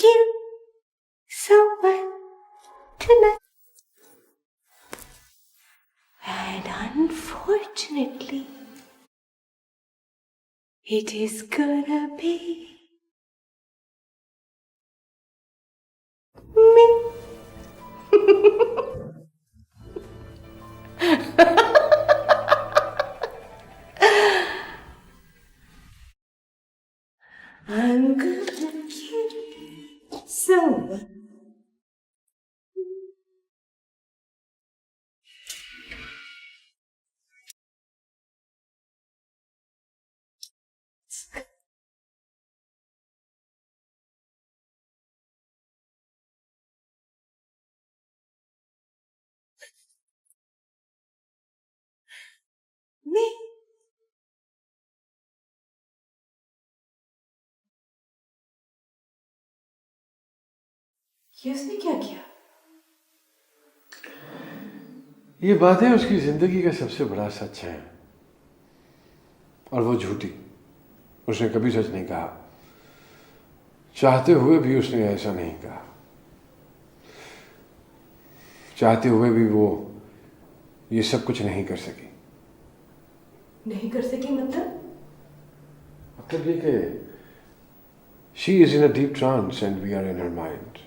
kill someone tonight. And unfortunately, it is gonna be me. I'm gonna kill someone. Me. ये उसने क्या किया? ये बातें उसकी जिंदगी का सबसे बड़ा सच है और वो झूठी। उसने कभी सच नहीं कहा, चाहते हुए भी उसने ऐसा नहीं कहा। चाहते हुए भी वो ये सब कुछ नहीं कर सकी। नहीं कर सकी मतलब? मतलब ये कि she is in a deep trance and we are in her mind.